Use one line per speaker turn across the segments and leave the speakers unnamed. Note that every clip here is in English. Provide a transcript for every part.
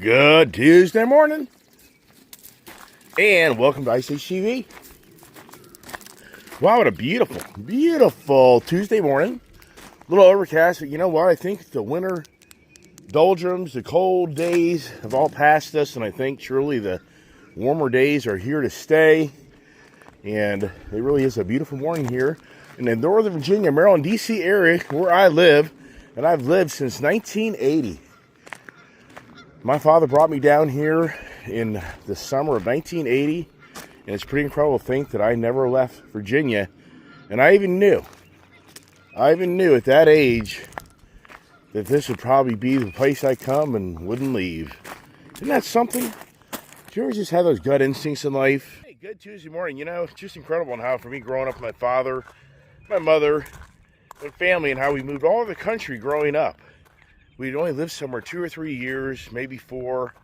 Good Tuesday morning, and welcome to Ice Age TV. Wow, what a beautiful Tuesday morning. A little overcast, but you know what? I think the winter doldrums, the cold days have all passed us, and I think truly the warmer days are here to stay. And it really is a beautiful morning here in the Northern Virginia, Maryland, D.C. area where I live, and I've lived since 1980. My father brought me down here in the summer of 1980, and it's pretty incredible to think that I never left Virginia. And I even knew at that age that this would probably be the place I come and wouldn't leave. Isn't that something? Do you ever just have those gut instincts in life? Hey, good Tuesday morning. You know, it's just incredible how for me growing up with my father, my mother, and family, and how we moved all over the country growing up. We'd only lived somewhere 2 or 3 years, maybe 4,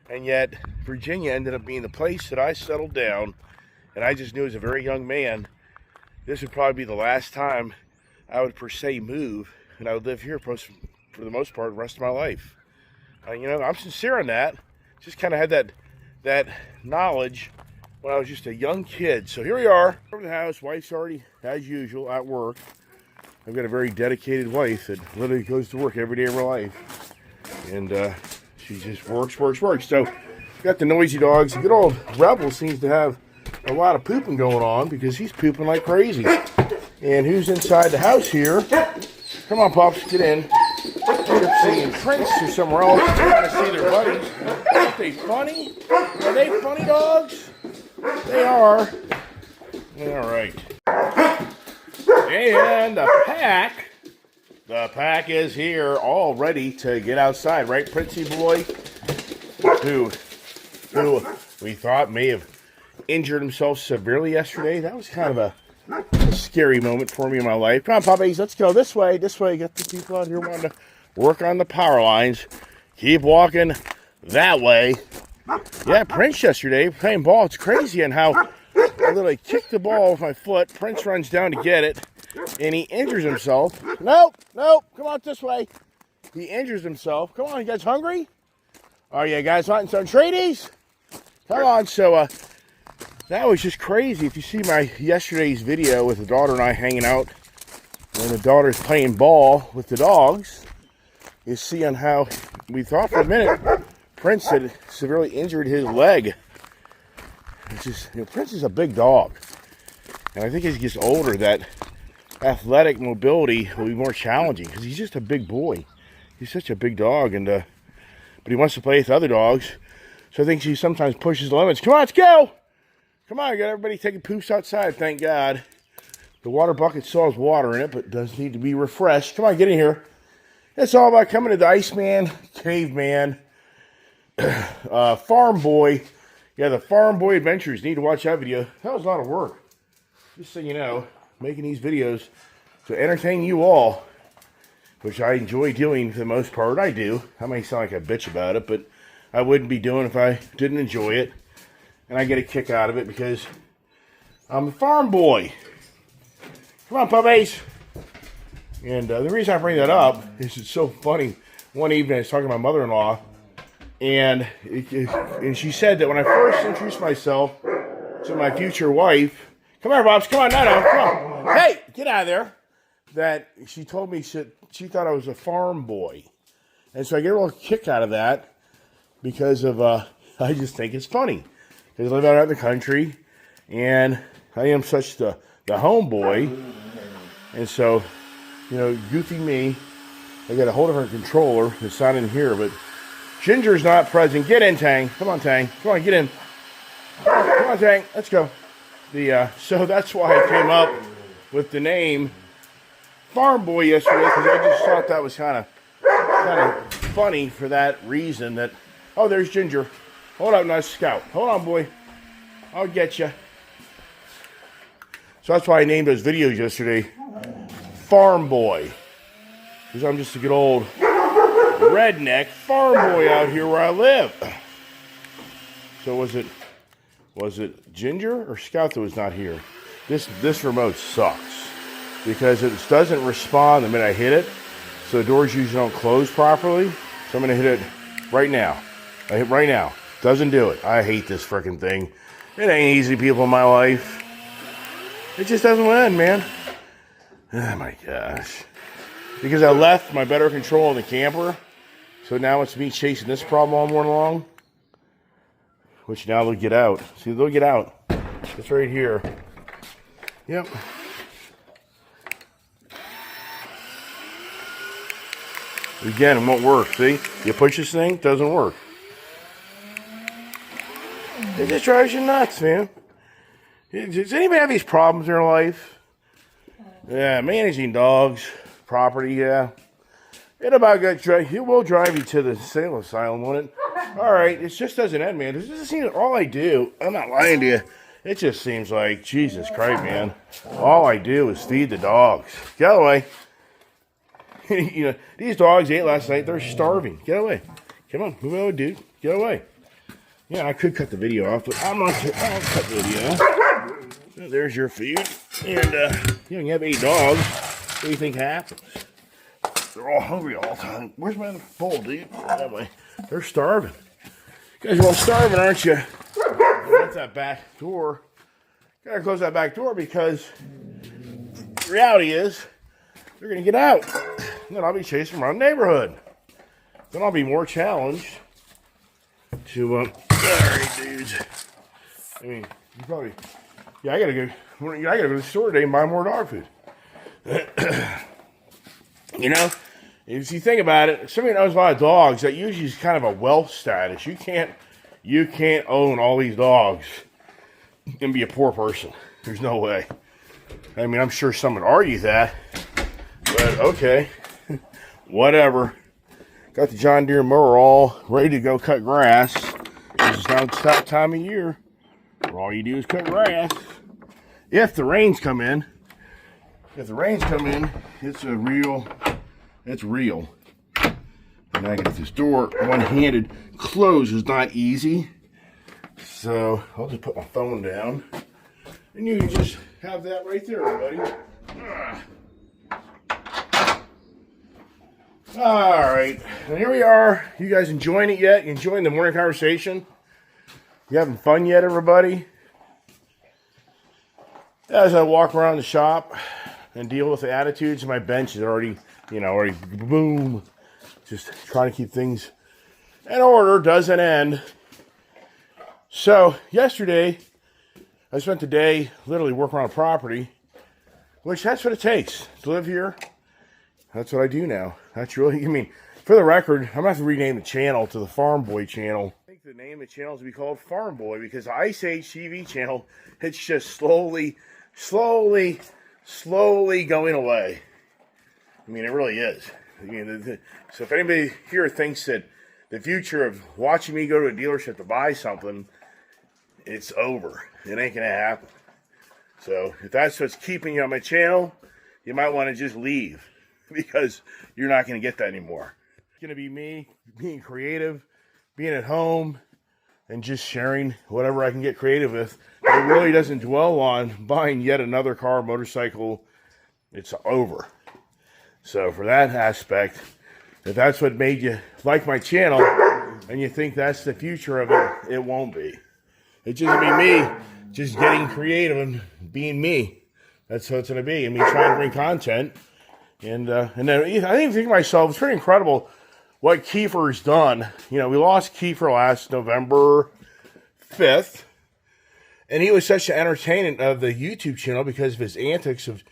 and yet Virginia ended up being the place that I settled down, and I just knew as a very young man, this would probably be the last time I would per se move, and I would live here for the most part the rest of my life. You know, I'm sincere on that. Just kind of had that knowledge when I was just a young kid. So here we are, over the house. Wife's already, as usual, at work. I've got a very dedicated wife that literally goes to work every day of her life. And she just works. So, got the noisy dogs. Good old Rebel seems to have a lot of pooping going on because he's pooping like crazy. And who's inside the house here? Come on, Pops, get in. They're seeing Prince or somewhere else. They're trying to see their buddies. Aren't they funny? Are they funny dogs? They are. All right. And the pack is here, all ready to get outside, right, Princey boy? Who we thought may have injured himself severely yesterday. That was kind of a scary moment for me in my life. Come on, puppies, let's go this way. Get the people out here wanting to work on the power lines. Keep walking that way. Yeah, Prince yesterday playing ball. It's crazy on how I literally kicked the ball with my foot. Prince runs down to get it. And he injures himself. Nope, come on this way. He injures himself. Come on, you guys hungry? Are you guys wanting some treaties? Come on, so that was just crazy. If you see my yesterday's video with the daughter and I hanging out, and the daughter's playing ball with the dogs, you see on how we thought for a minute Prince had severely injured his leg. It's just, you know, Prince is a big dog. And I think as he gets older, that athletic mobility will be more challenging because he's just a big boy. He's such a big dog, and but he wants to play with other dogs. So I think he sometimes pushes the limits. Come on, let's go! Come on, I got everybody taking poops outside, thank God. The water bucket still has water in it, but does need to be refreshed. Come on, get in here. It's all about coming to the Iceman, Caveman, Farm Boy. Yeah, the Farm Boy Adventures. You need to watch that video. That was a lot of work. Just so you know, making these videos to entertain you all, which I enjoy doing for the most part. I do. I may sound like a bitch about it, but I wouldn't be doing it if I didn't enjoy it. And I get a kick out of it because I'm a farm boy. Come on, puppies. And the reason I bring that up is it's so funny. One evening I was talking to my mother-in-law, and she said that when I first introduced myself to my future wife, come here, Bobs, come on, no, come on. Hey, get out of there. That she told me she thought I was a farm boy. And so I get a little kick out of that because of, I just think it's funny. Because I live out in the country, and I am such the homeboy. And so, you know, goofy me, I got a whole different controller that's not in here, but Ginger's not present. Get in, Tang. Come on, Tang. Come on, get in. Come on, Tang. Let's go. So that's why I came up with the name Farm Boy yesterday, because I just thought that was kind of funny for that reason. That, oh, there's Ginger. Hold up, nice scout. Hold on, boy. I'll get you. So that's why I named those videos yesterday Farm Boy, because I'm just a good old redneck farm boy out here where I live. So was it Ginger or Scout that was not here? This remote sucks because it doesn't respond the minute I hit it. So the doors usually don't close properly. So I'm going to hit it right now. Right now. Doesn't do it. I hate this freaking thing. It ain't easy, people in my life. It just doesn't win, man. Oh my gosh. Because I left my better control in the camper. So now it's me chasing this problem all morning long. Which now they'll get out. See, they'll get out. It's right here. Yep. Again, it won't work. See? You push this thing, it doesn't work. It just drives you nuts, man. Does anybody have these problems in their life? Yeah, managing dogs, property, yeah. It will drive you to the insane asylum, won't it? Alright, it just doesn't end, man. This doesn't seem all I do. I'm not lying to you. It just seems like, Jesus Christ, man. All I do is feed the dogs. Get away. You know, these dogs ate last night. They're starving. Get away. Come on, move over, dude. Get away. Yeah, I could cut the video off, but I'm not sure. I'll cut the video. So there's your food. And, you have 8 dogs. What do you think happens? They're all hungry all the time. Where's my other bowl, dude? That way. They're starving. You guys are all starving, aren't you? That's that back door. Gotta close that back door because the reality is they're gonna get out. And then I'll be chasing around the neighborhood. Then I'll be more challenged to, sorry, dudes. I mean, you probably, yeah, I gotta go to the store today and buy more dog food. You know, if you think about it, somebody knows a lot of dogs, that usually is kind of a wealth status. You can't own all these dogs and be a poor person. There's no way. I mean, I'm sure some would argue that, but okay, whatever. Got the John Deere mower all ready to go cut grass. This is now that time of year where all you do is cut grass. If the rains come in, it's real. And I get this door one-handed close is not easy. So I'll just put my phone down. And you can just have that right there, everybody. Alright, and here we are. You guys enjoying it yet? You enjoying the morning conversation? You having fun yet, everybody? As I walk around the shop and deal with the attitudes, my bench is already boom. Just trying to keep things in order, doesn't end. So, yesterday, I spent the day literally working on a property, which that's what it takes to live here. That's what I do now. That's really, I mean, for the record, I'm going to have to rename the channel to the Farm Boy channel. I think the name of the channel is going to be called Farm Boy because the Ice Age TV channel, it's just slowly going away. I mean, it really is. I mean, so if anybody here thinks that the future of watching me go to a dealership to buy something, it's over. It ain't going to happen. So if that's what's keeping you on my channel, you might want to just leave because you're not going to get that anymore. It's going to be me being creative, being at home, and just sharing whatever I can get creative with. It really doesn't dwell on buying yet another car, motorcycle. It's over. So for that aspect, if that's what made you like my channel and you think that's the future of it, it won't be. It's just going to be me just getting creative and being me. That's what it's going to be. And me trying to bring content. And then I even think to myself, it's pretty incredible what Kiefer's done. You know, we lost Kiefer last November 5th. And he was such an entertainment of the YouTube channel because of his antics of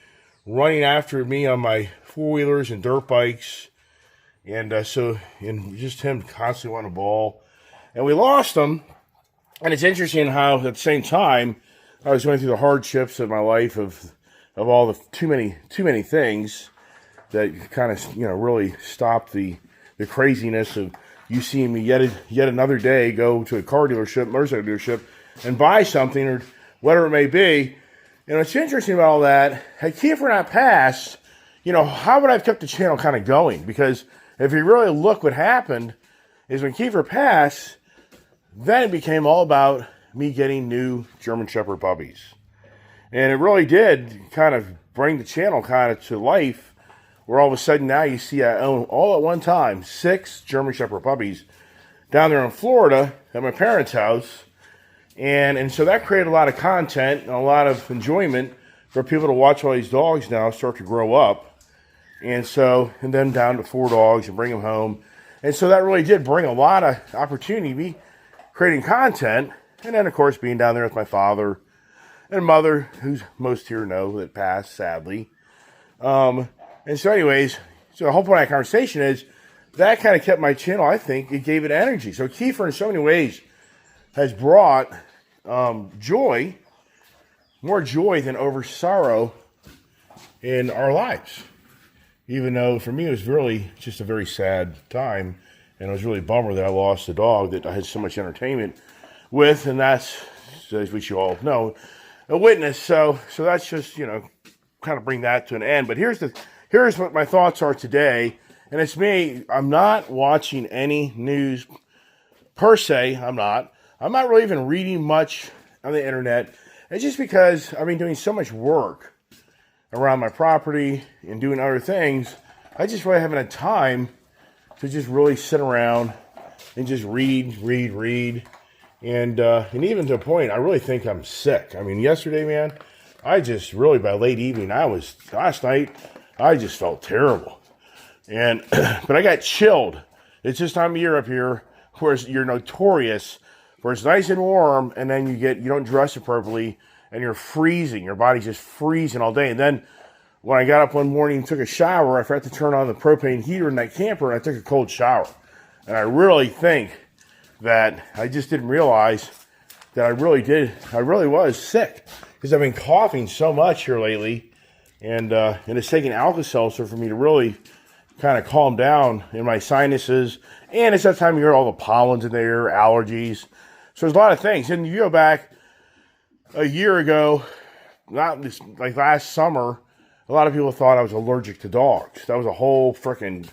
running after me on my four-wheelers and dirt bikes. And and just him constantly wanting a ball. And we lost him. And it's interesting how at the same time, I was going through the hardships of my life of all the too many things that kind of, really stopped the craziness of you seeing me yet another day go to a car dealership, motorcycle dealership, and buy something or whatever it may be. And what's interesting about all that, had Kiefer not passed, how would I have kept the channel kind of going? Because if you really look what happened is when Kiefer passed, then it became all about me getting new German Shepherd puppies. And it really did kind of bring the channel kind of to life, where all of a sudden now you see I own all at one time 6 German Shepherd puppies down there in Florida at my parents' house. And so that created a lot of content and a lot of enjoyment for people to watch all these dogs now start to grow up. And then down to 4 dogs and bring them home. And so that really did bring a lot of opportunity, me creating content. And then, of course, being down there with my father and mother, who's most here know that passed, sadly. And so anyways, so the whole point of that conversation is that kind of kept my channel, I think, it gave it energy. So Kiefer, in so many ways, has brought joy, more joy than over sorrow in our lives. Even though for me it was really just a very sad time, and it was really a bummer that I lost the dog that I had so much entertainment with, and that's, as which you all know, a witness. So that's just, kind of bring that to an end. But here's what my thoughts are today, and it's me. I'm not watching any news per se. I'm not really even reading much on the internet. It's just because I've been doing so much work around my property and doing other things. I just really haven't had time to just really sit around and just read. And even to a point, I really think I'm sick. I mean, yesterday, man, I just really, by late evening, last night, I just felt terrible. And, but I got chilled. It's this time of year up here where you're notorious where it's nice and warm, and then you don't dress appropriately, and you're freezing. Your body's just freezing all day. And then when I got up one morning and took a shower, I forgot to turn on the propane heater in that camper, and I took a cold shower. And I really think that I just didn't realize that I really was sick, because I've been coughing so much here lately, and it's taking Alka-Seltzer for me to really kind of calm down in my sinuses. And it's that time of year, all the pollen's in there, allergies. So there's a lot of things. And you go back a year ago, not this, like last summer, a lot of people thought I was allergic to dogs. That was a whole freaking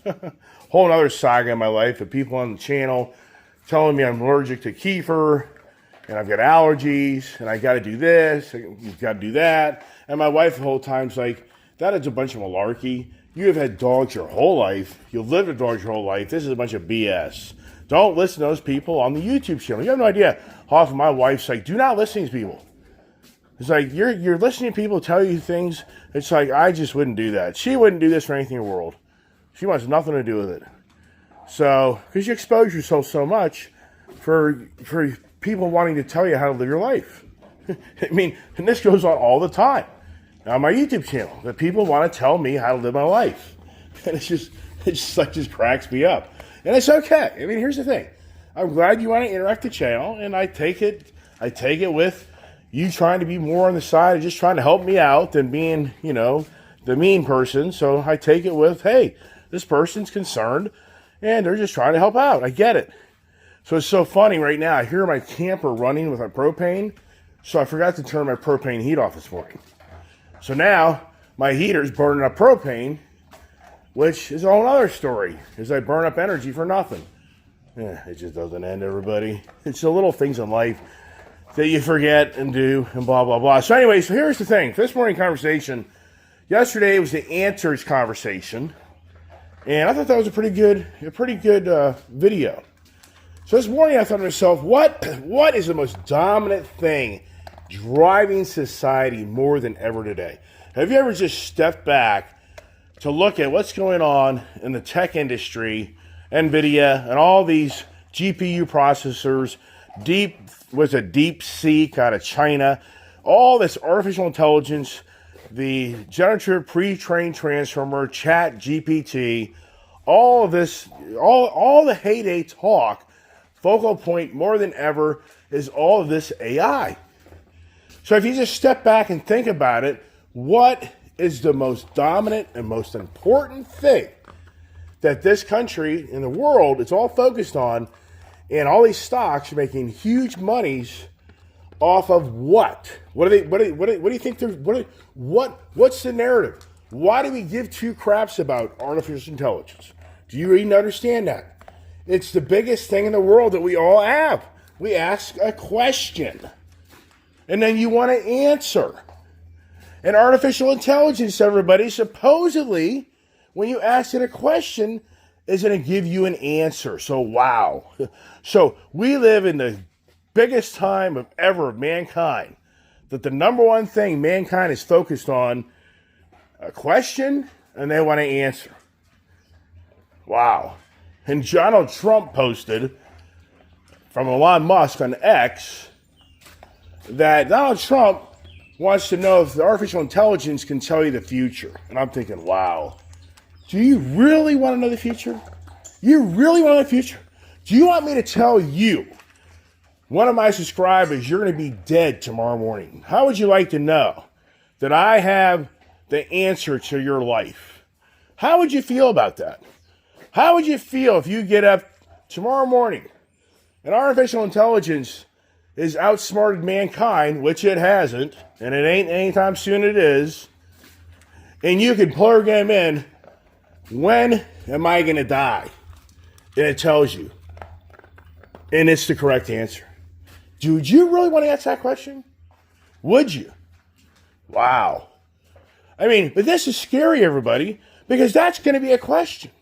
whole other saga in my life of people on the channel telling me I'm allergic to Kiefer, and I've got allergies, and I got to do this, you've got to do that. And my wife the whole time's like, that is a bunch of malarkey. You have had dogs your whole life. You've lived with dogs your whole life. This is a bunch of BS. Don't listen to those people on the YouTube channel. You have no idea how often my wife's like, do not listen to these people. It's like, you're listening to people tell you things. It's like, I just wouldn't do that. She wouldn't do this for anything in the world. She wants nothing to do with it. So, because you expose yourself so much for people wanting to tell you how to live your life. I mean, and this goes on all the time on my YouTube channel, that people want to tell me how to live my life. And it just cracks me up. And it's okay. I mean, here's the thing. I'm glad you want to interact the channel, and I take it with you trying to be more on the side of just trying to help me out than being, the mean person. So I take it with, hey, this person's concerned, and they're just trying to help out. I get it. So it's so funny right now. I hear my camper running with my propane, so I forgot to turn my propane heat off this morning. So now my heater's burning up propane, which is a whole other story, is I burn up energy for nothing. It just doesn't end, everybody. It's the little things in life that you forget and do and blah, blah, blah. So anyway, so here's the thing. This morning conversation, yesterday was the answers conversation, and I thought that was a pretty good video. So this morning I thought to myself, what is the most dominant thing driving society more than ever today? Have you ever just stepped back to look at what's going on in the tech industry, NVIDIA, and all these GPU processors, deep sea out of China, all this artificial intelligence, the generative pre-trained transformer, Chat GPT, all of this, all the heyday talk, focal point more than ever is all of this AI. So if you just step back and think about it, what is the most dominant and most important thing that this country and the world is all focused on, and all these stocks are making huge monies off of what? What do you think what's the narrative? Why do we give two craps about artificial intelligence? Do you even understand that? It's the biggest thing in the world that we all have. We ask a question, and then you want to answer. And artificial intelligence, everybody, supposedly, when you ask it a question, is going to give you an answer. So, wow. So, we live in the biggest time of ever of mankind, that the number one thing mankind is focused on, a question, and they want to answer. Wow. And Donald Trump posted from Elon Musk on X that Donald Trump wants to know if the artificial intelligence can tell you the future. And I'm thinking, wow. Do you really want to know the future? You really want to know the future? Do you want me to tell you, one of my subscribers, you're going to be dead tomorrow morning? How would you like to know that I have the answer to your life? How would you feel about that? How would you feel if you get up tomorrow morning and artificial intelligence is outsmarted mankind, which it hasn't, and it ain't anytime soon it is, and you could plug them in, when am I going to die? And it tells you. And it's the correct answer. Would you really want to ask that question? Would you? Wow. I mean, but this is scary, everybody, because that's going to be a question.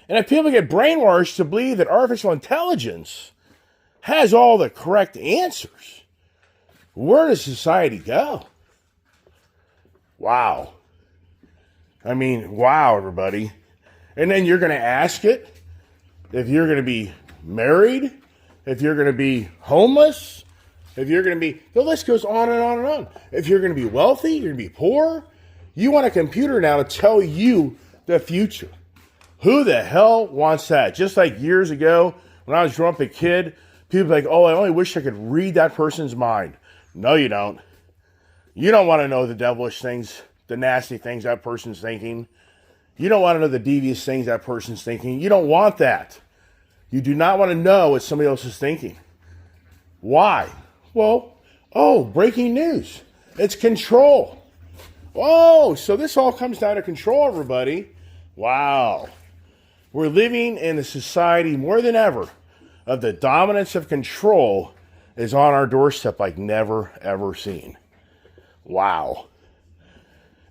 And if people get brainwashed to believe that artificial intelligence has all the correct answers, where does society go? Wow. I mean, wow, everybody. And then you're going to ask it if you're going to be married, if you're going to be homeless, if you're going to be, the list goes on and on and on. If you're going to be wealthy, you're going to be poor. You want a computer now to tell you the future. Who the hell wants that? Just like years ago, when I was growing up a kid, people were like, oh, I only wish I could read that person's mind. No, you don't. You don't want to know the devilish things, the nasty things that person's thinking. You don't want to know the devious things that person's thinking. You don't want that. You do not want to know what somebody else is thinking. Why? Well, breaking news. It's control. Oh, so this all comes down to control, everybody. Wow. We're living in a society more than ever of the dominance of control is on our doorstep like never, ever seen. Wow.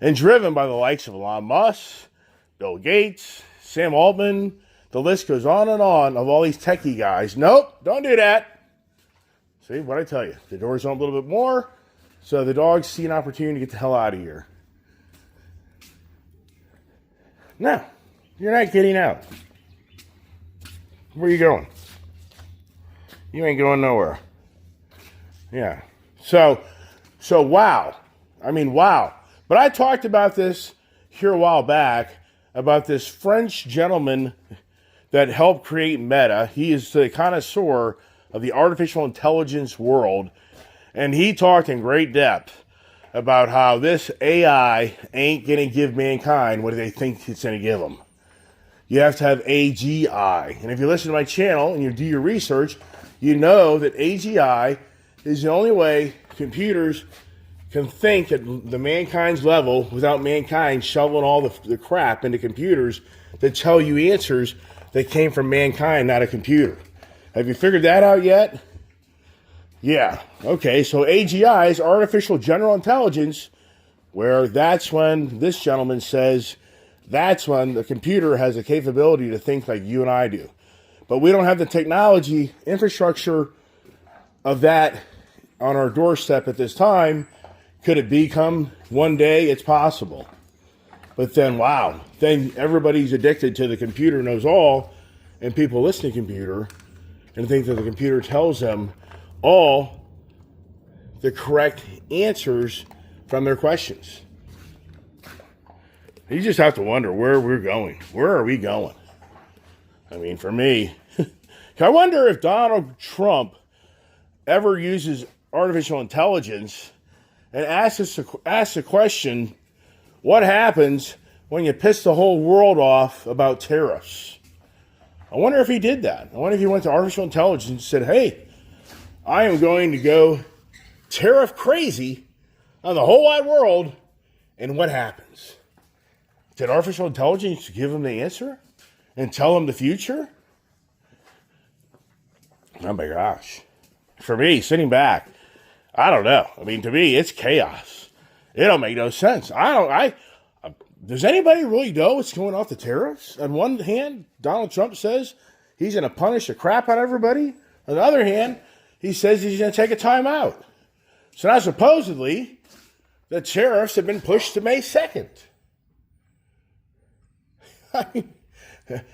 And driven by the likes of Elon Musk, Bill Gates, Sam Altman, the list goes on and on of all these techie guys. Nope, don't do that. See, what I tell you, the door's on a little bit more, so the dogs see an opportunity to get the hell out of here. No, you're not getting out. Where are you going? You ain't going nowhere. Yeah. So wow. I mean, wow. But I talked about this here a while back, about this French gentleman that helped create Meta. He is the connoisseur of the artificial intelligence world, and he talked in great depth about how this AI ain't going to give mankind what they think it's going to give them. You have to have AGI. And if you listen to my channel and you do your research, you know that AGI is the only way computers can think at the mankind's level without mankind shoveling all the crap into computers that tell you answers that came from mankind, not a computer. Have you figured that out yet? Yeah. Okay, so AGI is artificial general intelligence, where that's when this gentleman says that's when the computer has the capability to think like you and I do. But we don't have the technology infrastructure of that on our doorstep at this time. Could it become one day? It's possible. But then, wow, then everybody's addicted to the computer knows all, and people listen to computer and think that the computer tells them all the correct answers from their questions. You just have to wonder where we're going. Where are we going? I mean, for me, I wonder if Donald Trump ever uses artificial intelligence and asks the question, what happens when you piss the whole world off about tariffs? I wonder if he did that. I wonder if he went to artificial intelligence and said, hey, I am going to go tariff crazy on the whole wide world, and what happens? Did artificial intelligence give him the answer and tell him the future? Oh my gosh. For me, sitting back, I don't know. I mean, to me, it's chaos. It don't make no sense. does anybody really know what's going on with the tariffs? On one hand, Donald Trump says he's going to punish the crap out of everybody. On the other hand, he says he's going to take a time out. So now supposedly the tariffs have been pushed to May 2nd. I mean,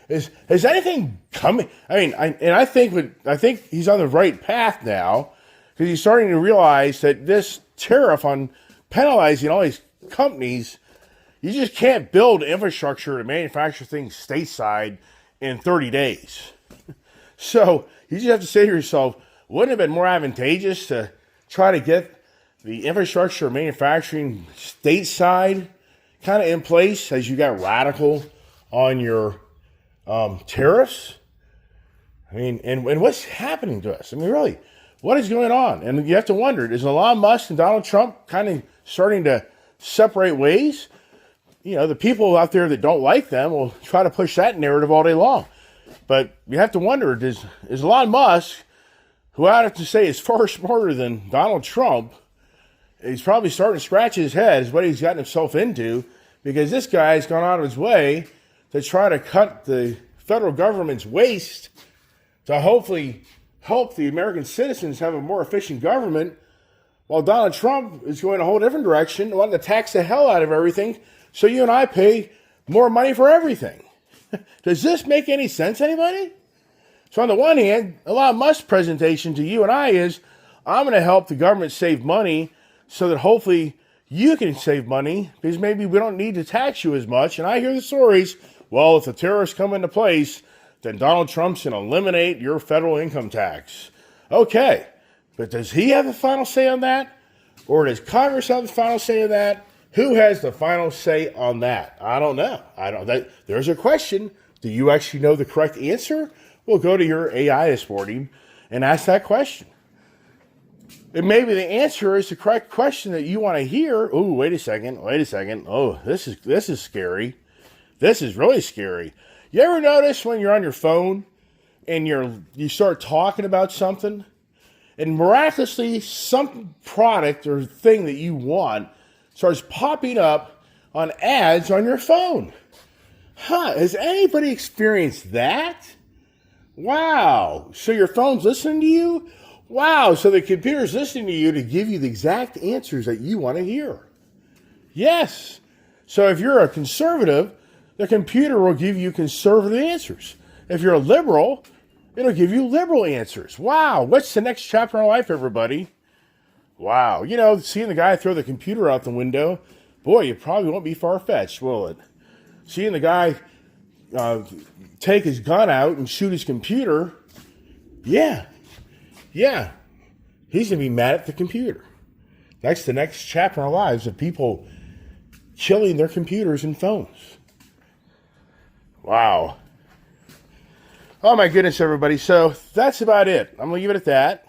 is anything coming? I mean, I think he's on the right path now because he's starting to realize that this tariff on penalizing all these companies, you just can't build infrastructure to manufacture things stateside in 30 days. So you just have to say to yourself, wouldn't it have been more advantageous to try to get the infrastructure manufacturing stateside kind of in place as you got radical on your tariffs? I mean, and what's happening to us? I mean, really, what is going on? And you have to wonder, is Elon Musk and Donald Trump kind of starting to separate ways? You know, the people out there that don't like them will try to push that narrative all day long. But you have to wonder, is Elon Musk, who I have to say is far smarter than Donald Trump, he's probably starting to scratch his head is what he's gotten himself into, because this guy's gone out of his way to try to cut the federal government's waste to hopefully help the American citizens have a more efficient government, while Donald Trump is going a whole different direction, wanting to tax the hell out of everything so you and I pay more money for everything. Does this make any sense, anybody? So on the one hand, Elon Musk's presentation to you and I is, I'm going to help the government save money so that hopefully you can save money because maybe we don't need to tax you as much. And I hear the stories, well, if the tariffs come into place, then Donald Trump's going to eliminate your federal income tax. Okay, but does he have the final say on that? Or does Congress have the final say on that? Who has the final say on that? I don't know. There's a question. Do you actually know the correct answer? Well, go to your AI this morning and ask that question. And maybe the answer is the correct question that you want to hear. Oh, wait a second. Oh, this is scary. This is really scary. You ever notice when you're on your phone and you start talking about something and miraculously some product or thing that you want starts popping up on ads on your phone? Has anybody experienced that? Wow. So your phone's listening to you? Wow. So the computer's listening to you to give you the exact answers that you want to hear. Yes. So if you're a conservative, the computer will give you conservative answers. If you're a liberal, it'll give you liberal answers. Wow. What's the next chapter in our life, everybody? Wow. You know, seeing the guy throw the computer out the window, boy, you probably won't be far-fetched, will it? Seeing the guy take his gun out and shoot his computer, yeah, he's going to be mad at the computer. That's the next chapter in our lives of people killing their computers and phones. Wow. Oh, my goodness, everybody. So that's about it. I'm going to leave it at that.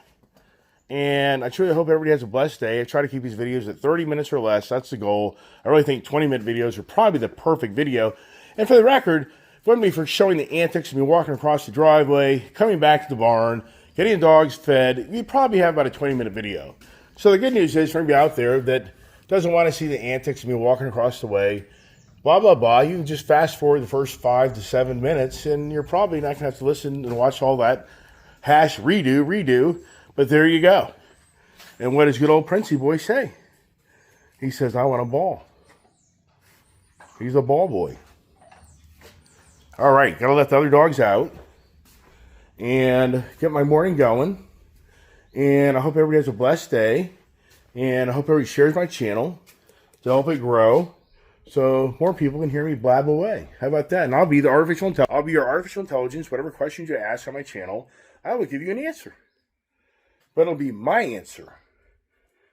And I truly hope everybody has a blessed day. I try to keep these videos at 30 minutes or less. That's the goal. I really think 20-minute videos are probably the perfect video. And for the record, if it wasn't me for showing the antics of me walking across the driveway, coming back to the barn, getting the dogs fed, you probably have about a 20-minute video. So the good news is for anybody out there that doesn't want to see the antics of me walking across the way, blah, blah, blah, you can just fast forward the first 5 to 7 minutes, and you're probably not going to have to listen and watch all that hash redo. But there you go. And what does good old Princey boy say? He says, I want a ball. He's a ball boy. All right, got to let the other dogs out and get my morning going. And I hope everybody has a blessed day. And I hope everybody shares my channel to help it grow so more people can hear me blab away. How about that? And I'll be your artificial intelligence. Whatever questions you ask on my channel, I will give you an answer. But it'll be my answer.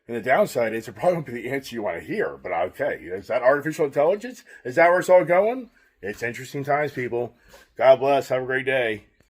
And the downside is it probably won't be the answer you want to hear. But okay, is that artificial intelligence? Is that where it's all going? It's interesting times, people. God bless. Have a great day.